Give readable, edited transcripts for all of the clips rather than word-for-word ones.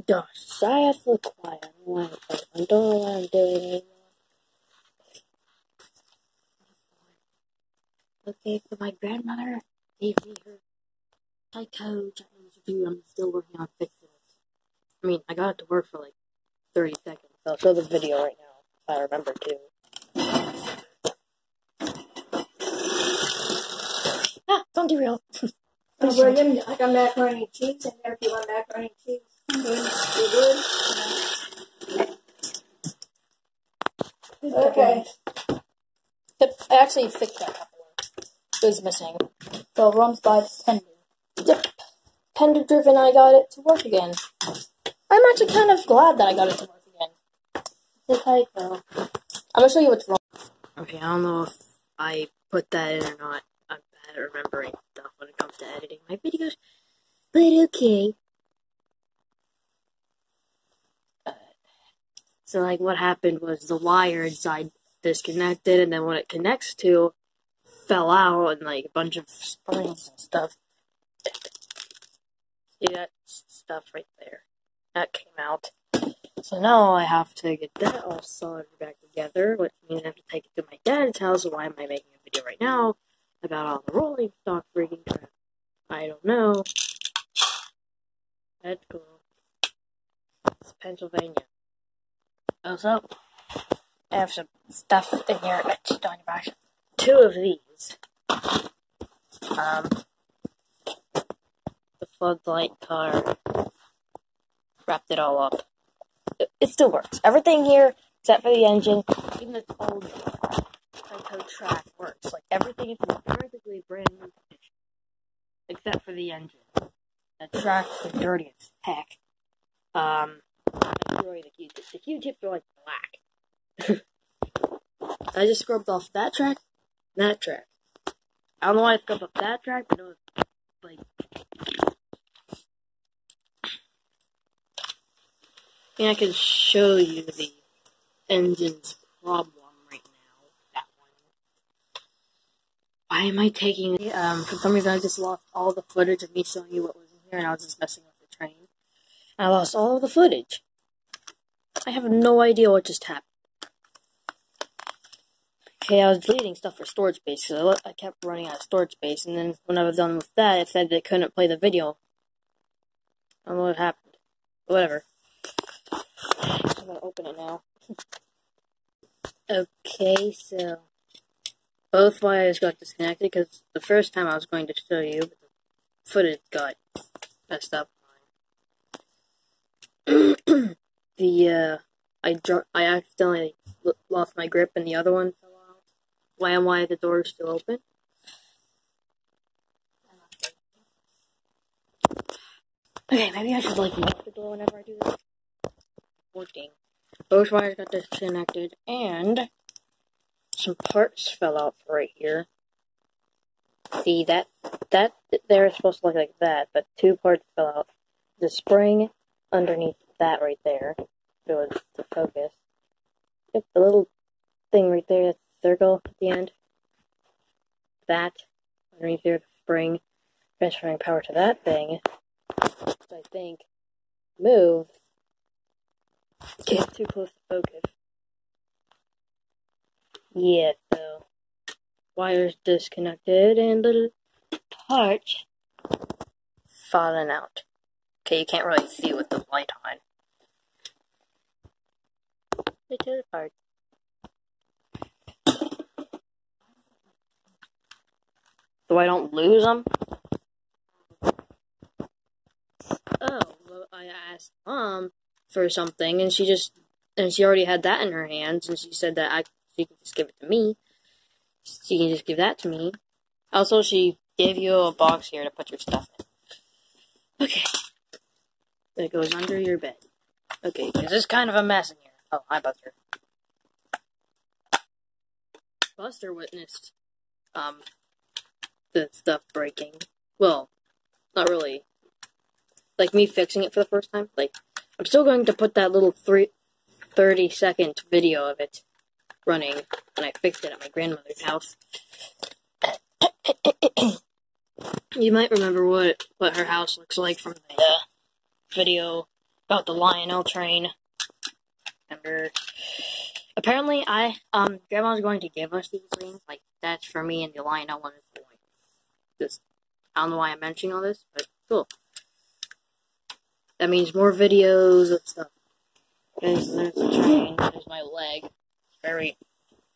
Gosh, sorry I have to look quiet. I don't know what I'm doing anymore. Okay, so my grandmother gave me her Tyco dude, I'm still working on fixing it. I mean, I got it to work for like 30 seconds. I'll show the video right now, if I remember to. Don't derail. William, I got macaroni and cheese in there if you want macaroni and cheese. You would? Okay. Yep, I actually fixed that couple ones. It was missing. So it runs by tender. Yep. Tender driven, I got it to work again. I'm actually kind of glad that I got it to work again. The Tyco. I'm gonna show you what's wrong. Okay, I don't know if I put that in or not. I'm bad at remembering stuff when it comes to editing my videos. But okay. So, like, what happened was the wire inside disconnected, and then when it connects to, fell out, and, like, a bunch of springs and stuff. See that stuff right there? That came out. So now I have to get that all soldered back together, which means I have to take it to my dad's house. Why am I making a video right now about all the rolling stock freaking crap? I don't know. That's cool. It's Pennsylvania. Also, I have some stuff in here that's on your back. 2 of these. The floodlight car. Wrapped it all up. It still works. Everything here, except for the engine, even the old Tyco track works. Like, everything is practically brand new condition. Except for the engine. The track is dirty as heck. Really the Q-tips. The Q-tips are like black. I just scrubbed off that track, and that track. I don't know why I scrubbed off that track, but it was like. I can show you the engine's problem right now. That one. Why am I taking it? For some reason I just lost all the footage of me showing you what was in here, and I was just messing with the train. And I lost all of the footage. I have no idea what just happened. Okay, I was deleting stuff for storage space, so I kept running out of storage space, and then when I was done with that, it said that it couldn't play the video. I don't know what happened. Whatever. I'm gonna open it now. Okay, so both wires got disconnected because the first time I was going to show you, but the footage got messed up. I accidentally lost my grip and the other one fell out. Why the door is still open? Okay, maybe I should like lock the door whenever I do this. Working. Both wires got disconnected and some parts fell out right here. See that there is supposed to look like that, but 2 parts fell out. The spring underneath that right there. It was the focus. Yep, the little thing right there, that circle at the end. That underneath there, the spring transferring power to that thing. Which I think moved. Get too close to focus. Yeah, so wires disconnected and little parts falling out. Okay, you can't really see with the light on. They took it apart. So I don't lose them? Oh, well, I asked Mom for something, and she already had that in her hands, and she said that she could just give it to me. She can just give that to me. Also, she gave you a box here to put your stuff in. Okay. It goes under your bed. Okay, because there's kind of a mess in here. Oh, hi, Buster. Buster witnessed, the stuff breaking. Well, not really. Like, me fixing it for the first time. Like, I'm still going to put that little 30-second video of it running when I fixed it at my grandmother's house. You might remember what her house looks like from the video about the Lionel train. Remember, apparently Grandma's going to give us these rings, like, that's for me, and the Lionel one is for me. Just, I don't know why I'm mentioning all this, but cool. That means more videos of stuff. There's the train, there's my leg. It's very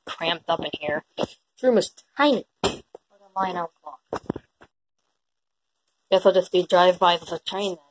cramped up in here. This room is tiny. Like a Lionel clock. Guess I'll just do drive-by with a train then.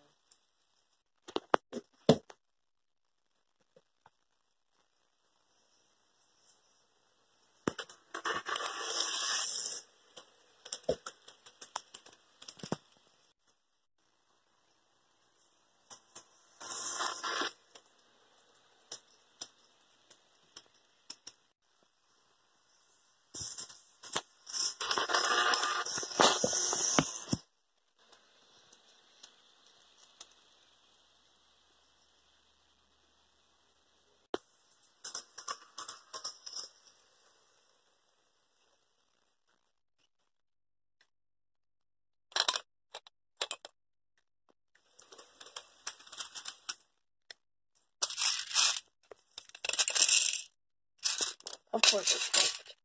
Of course it's perfect.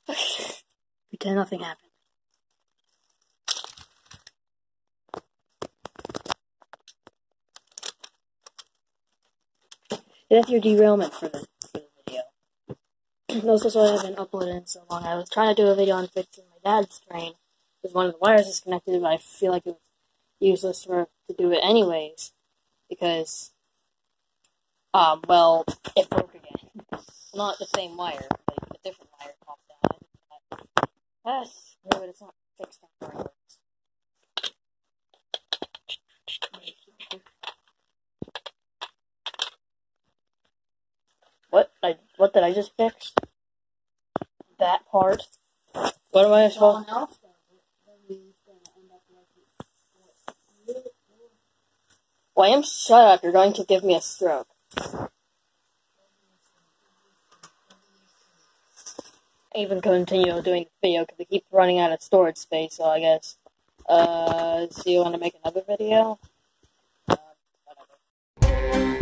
Okay. Pretend nothing happened. That's your derailment for the video. This is why I haven't uploaded in so long. I was trying to do a video on fixing my dad's train, because one of the wires is connected, but I feel like it was useless to do it anyways, because, well, it broke again. Not the same wire, like a different wire popped out. Yes, but it's not fixed anymore. What did I just fix? That part. What am I supposed to? William, shut up! You're going to give me a stroke. I even continue doing the video because I keep running out of storage space. So I guess. So you want to make another video? Whatever.